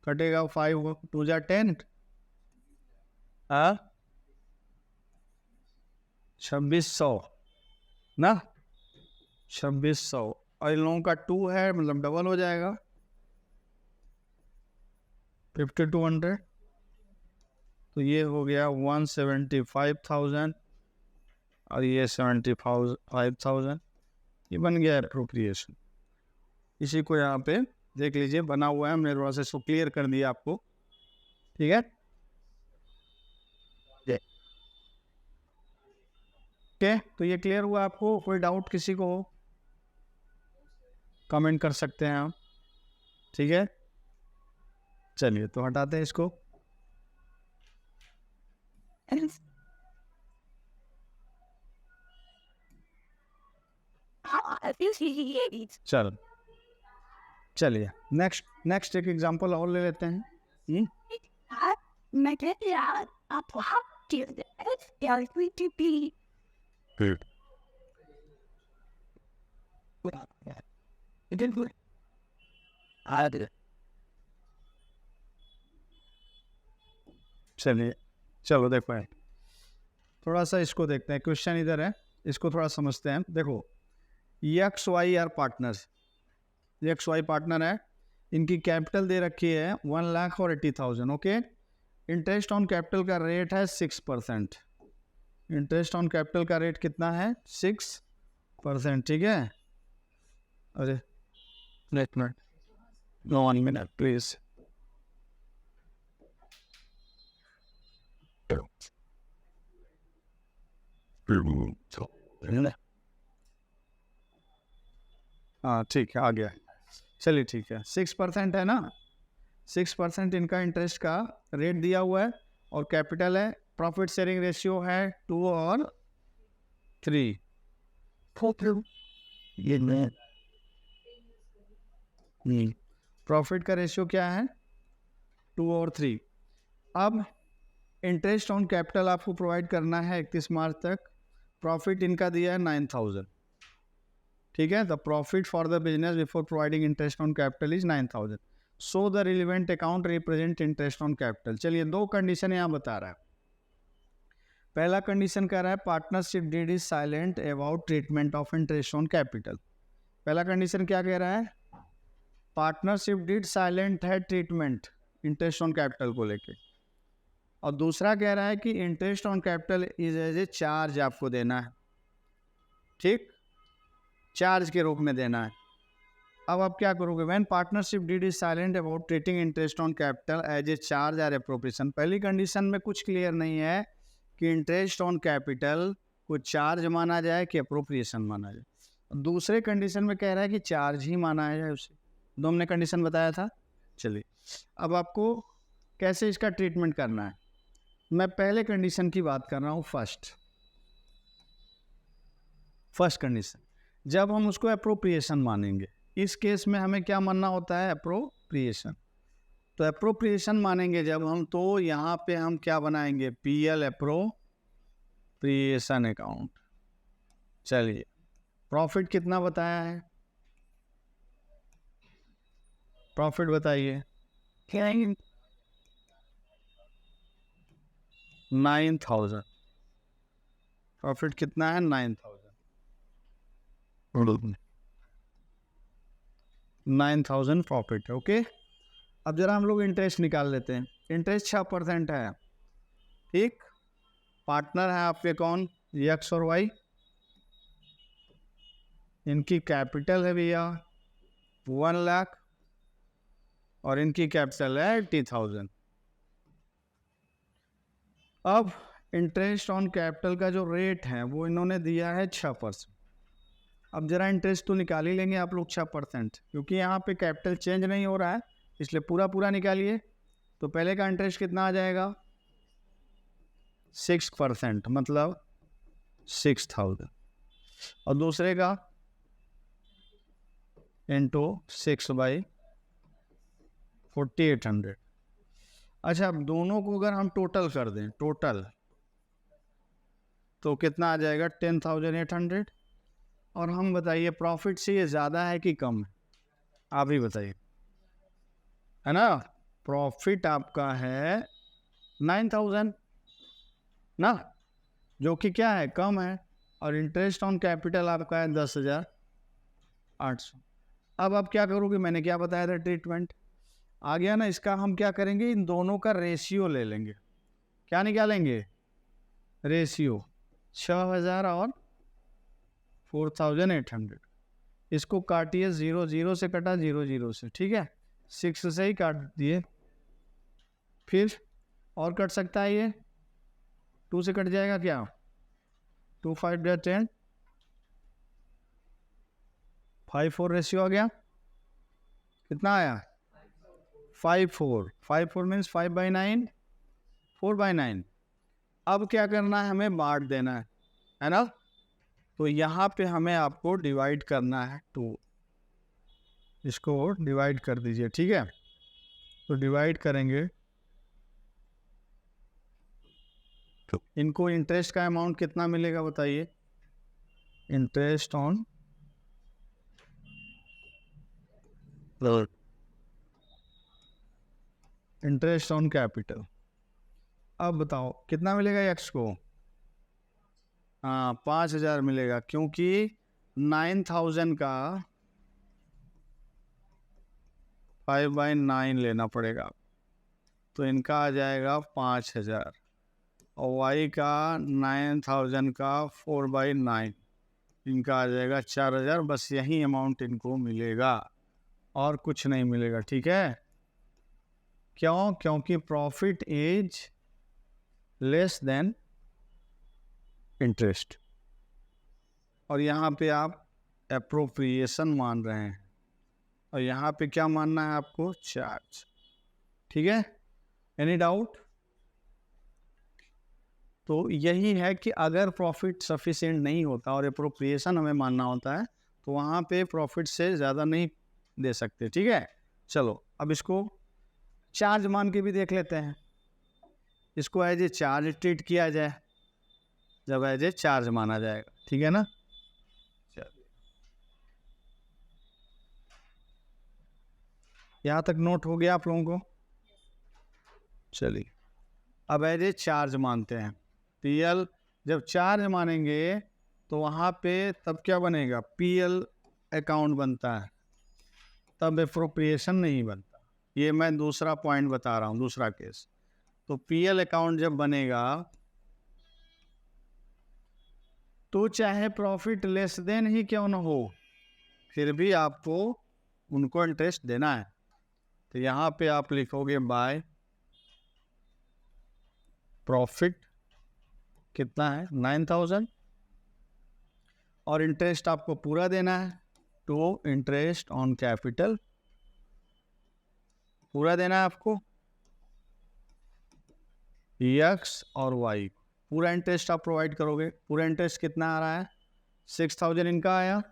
कटेगा 5 2 जा 10, 2600 ना, 2600, और इन लोगों का 2 है मतलब डबल हो जाएगा 5200, तो ये हो गया 175,000 और ये 75,000, ये बन गया एप्रोप्रिएशन। इसी को यहाँ पे देख लीजिए बना हुआ है, हमने थोड़ा सा इसको क्लियर कर दिया आपको, ठीक है। ओके, तो ये क्लियर हुआ आपको? कोई डाउट किसी को हो कमेंट कर सकते हैं आप, ठीक है। चलिए तो हटाते हैं इसको। चलो चलिए नेक्स्ट एक एग्जांपल और ले लेते हैं। चलिए चलो देखो है, थोड़ा सा इसको देखते हैं, क्वेश्चन इधर है, इसको थोड़ा समझते हैं। देखो X Y are partners, X Y partner है, इनकी कैपिटल दे रखी है 1,80,000, ओके। इंटरेस्ट ऑन कैपिटल का रेट है 6%, इंटरेस्ट ऑन कैपिटल का रेट कितना है 6%, ठीक है। अरे नेट मिनट, 1 मिनट प्लीज। हाँ ठीक है, आ गया, चलिए ठीक है। 6% है ना, 6% इनका इंटरेस्ट का रेट दिया हुआ है, और कैपिटल है, प्रॉफिट शेयरिंग रेशियो है 2 और 3। प्रॉफिट का रेशियो क्या है 2 और 3। अब इंटरेस्ट ऑन कैपिटल आपको प्रोवाइड करना है 31 मार्च तक, प्रॉफिट इनका दिया है 9,000, ठीक है। The profit for the business before providing interest on capital is 9,000, so the relevant account represent interest on capital. चलिए दो कंडीशन यहाँ बता रहा है। पहला कंडीशन कह रहा है partnership deed is silent about treatment of interest on capital. पहला कंडीशन क्या कह रहा है, पार्टनरशिप डीड साइलेंट है ट्रीटमेंट इंटरेस्ट ऑन कैपिटल को लेके, और दूसरा कह रहा है कि interest on capital is as a charge आपको देना है, ठीक, चार्ज के रूप में देना है। अब आप क्या करोगे, when partnership deed is silent about treating interest on capital as a charge और एप्रोप्रिएशन। पहली कंडीशन में कुछ क्लियर नहीं है कि इंटरेस्ट ऑन कैपिटल को चार्ज माना जाए कि अप्रोप्रिएशन माना जाए, दूसरे कंडीशन में कह रहा है कि चार्ज ही माना जाए उसे, दो हमने कंडीशन बताया था। चलिए अब आपको कैसे इसका ट्रीटमेंट करना है, मैं पहले कंडीशन की बात कर रहा हूँ। फर्स्ट कंडीशन, जब हम उसको अप्रोप्रिएशन मानेंगे, इस केस में हमें क्या मानना होता है, अप्रोप्रिएशन। तो अप्रोप्रिएशन मानेंगे जब हम, तो यहाँ पे हम क्या बनाएंगे, पीएल अप्रोप्रिएशन अकाउंट। चलिए प्रॉफिट कितना बताया है, प्रॉफिट बताइए, 9,000, प्रॉफिट कितना है 9,000 प्रॉफिट है, ओके। अब जरा हम लोग इंटरेस्ट निकाल लेते हैं। इंटरेस्ट 6% है, ठीक। पार्टनर है आपके कौन, एक्स और वाई, इनकी कैपिटल है भैया 1 लाख और इनकी कैपिटल है 80,000। अब इंटरेस्ट ऑन कैपिटल का जो रेट है वो इन्होंने दिया है 6%। अब जरा इंटरेस्ट तो निकाल ही लेंगे आप लोग 6%, क्योंकि यहाँ पे कैपिटल चेंज नहीं हो रहा है, इसलिए पूरा निकालिए। तो पहले का इंटरेस्ट कितना आ जाएगा 6%, मतलब 6,000, और दूसरे का इंटू 6/4800। अच्छा, अब दोनों को अगर हम टोटल कर दें, टोटल, तो कितना आ जाएगा 10,800। और हम बताइए प्रॉफिट से ये ज़्यादा है कि कम है, आप ही बताइए, है ना। प्रॉफिट आपका है 9,000 ना, जो कि क्या है, कम है। और इंटरेस्ट ऑन कैपिटल आपका है 10,800। अब आप क्या करोगे, मैंने क्या बताया था ट्रीटमेंट आ गया ना इसका। हम क्या करेंगे, इन दोनों का रेशियो ले लेंगे। क्या निकालेंगे, रेशियो 6,000 और 4,800। इसको काटिए, 0 0 से कटा, 0 0 से, ठीक है, 6 से ही काट दिए। फिर और कट सकता है ये, 2 से कट जाएगा क्या, 2 5 10, 5 4 रेशियो आ गया, कितना आया 5 4, 5 4 मीन्स 5/9, 4/9। अब क्या करना है, हमें बांट देना है ना। तो यहाँ पे हमें आपको डिवाइड करना है 2, इसको डिवाइड कर दीजिए, ठीक है। तो डिवाइड करेंगे, तो इनको इंटरेस्ट का अमाउंट कितना मिलेगा बताइए, इंटरेस्ट ऑन कैपिटल। अब बताओ कितना मिलेगा एक्स को, हाँ 5,000 मिलेगा, क्योंकि 9,000 का 5/9 लेना पड़ेगा, तो इनका आ जाएगा 5,000। और वाई का 9,000 का 4/9, इनका आ जाएगा 4,000। बस यही अमाउंट इनको मिलेगा और कुछ नहीं मिलेगा, ठीक है। क्यों, क्योंकि profit is less than interest. और यहाँ पे आप एप्रोप्रिएशन मान रहे हैं, और यहाँ पे क्या मानना है आपको, चार्ज, ठीक है। Any doubt. तो यही है कि अगर प्रॉफिट सफिशिएंट नहीं होता और एप्रोप्रिएशन हमें मानना होता है, तो वहाँ पे प्रॉफिट से ज़्यादा नहीं दे सकते, ठीक है। चलो अब इसको चार्ज मान के भी देख लेते हैं, इसको एज ए चार्ज ट्रीट किया जाए, जब एज ए चार्ज माना जाएगा, ठीक है ना। यहाँ तक नोट हो गया आप लोगों को, चलिए अब एज ए चार्ज मानते हैं। पीएल जब चार्ज मानेंगे तो वहाँ पे तब क्या बनेगा, पीएल अकाउंट बनता है, तब एप्रोप्रिएशन नहीं बनता। ये मैं दूसरा पॉइंट बता रहा हूँ, दूसरा केस। तो पीएल अकाउंट जब बनेगा तो चाहे प्रॉफिट लेस देन ही क्यों ना हो, फिर भी आपको उनको इंटरेस्ट देना है। तो यहाँ पे आप लिखोगे बाय प्रॉफिट कितना है 9,000, और इंटरेस्ट आपको पूरा देना है, तो इंटरेस्ट ऑन कैपिटल पूरा देना है आपको, एक्स और वाई पूरा इंटरेस्ट आप प्रोवाइड करोगे। पूरा इंटरेस्ट कितना आ रहा है, 6,000 इनका आया,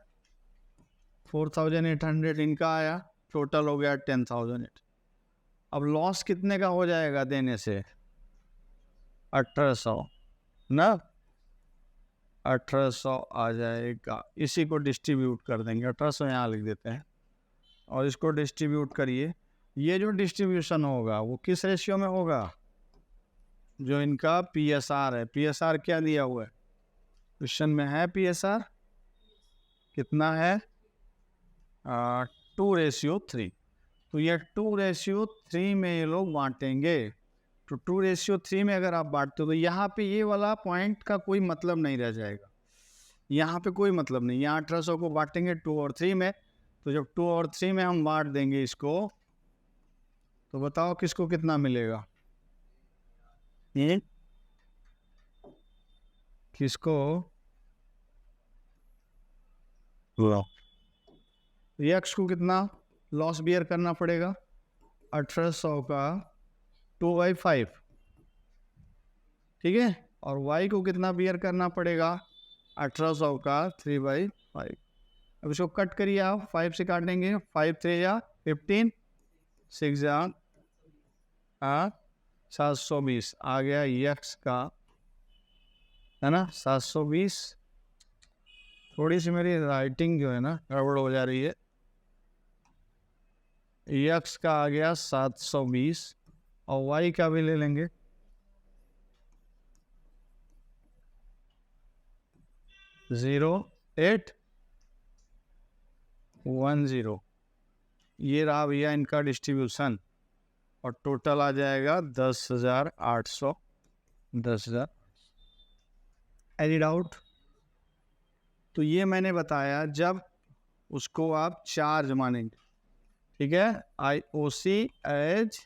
4,800 इनका आया, टोटल हो गया 10,000। अब लॉस कितने का हो जाएगा देने से, 1,800 ना, 1,800 आ जाएगा। इसी को डिस्ट्रीब्यूट कर देंगे, 1,800 यहाँ लिख देते हैं, और इसको डिस्ट्रीब्यूट करिए। ये जो डिस्ट्रीब्यूशन होगा वो किस रेशियो में होगा, जो इनका पीएसआर है। पीएसआर क्या दिया हुआ है क्वेश्चन में, है पीएसआर कितना है, 2:3। तो ये 2:3 में ये लोग बांटेंगे। तो 2:3 में अगर आप बांटते हो तो यहाँ पे ये वाला पॉइंट का कोई मतलब नहीं रह जाएगा, यहाँ पे कोई मतलब नहीं। यहाँ 1,800 को बांटेंगे 2 और 3 में, तो जब 2 और 3 में हम बांट देंगे इसको, तो बताओ किसको कितना मिलेगा, किसको, एक्स को कितना लॉस बियर करना पड़ेगा, 1,800 का 2/5, ठीक है। और y को कितना बियर करना पड़ेगा, 1,800 का 3/5। अब इसको कट करिए आप, 5 से काटेंगे, 5 3 या 15, 6 या 720 आ गया x का है ना, 720। थोड़ी सी मेरी राइटिंग जो है ना गड़बड़ हो जा रही है। x का आ गया 720 और y का भी ले लेंगे 0810। ये रहा भैया इनका डिस्ट्रीब्यूशन और टोटल आ जाएगा 10,800। 10,000। Any doubt? तो ये मैंने बताया जब उसको आप चार्ज मानेंगे, ठीक है, IOC एज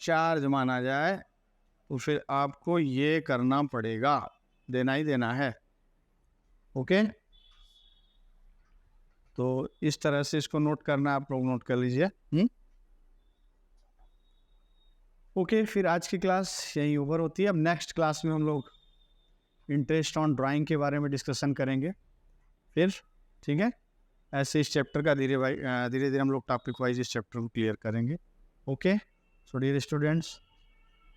चार्ज माना जाए तो फिर आपको ये करना पड़ेगा, देना ही देना है। ओके, तो इस तरह से इसको नोट करना, आप लोग नोट कर लीजिए। ओके, फिर आज की क्लास यहीं ओवर होती है। अब नेक्स्ट क्लास में हम लोग इंटरेस्ट ऑन ड्राइंग के बारे में डिस्कशन करेंगे फिर, ठीक है। ऐसे इस चैप्टर का धीरे धीरे हम लोग टॉपिक वाइज इस चैप्टर को क्लियर करेंगे। Okay, so dear students,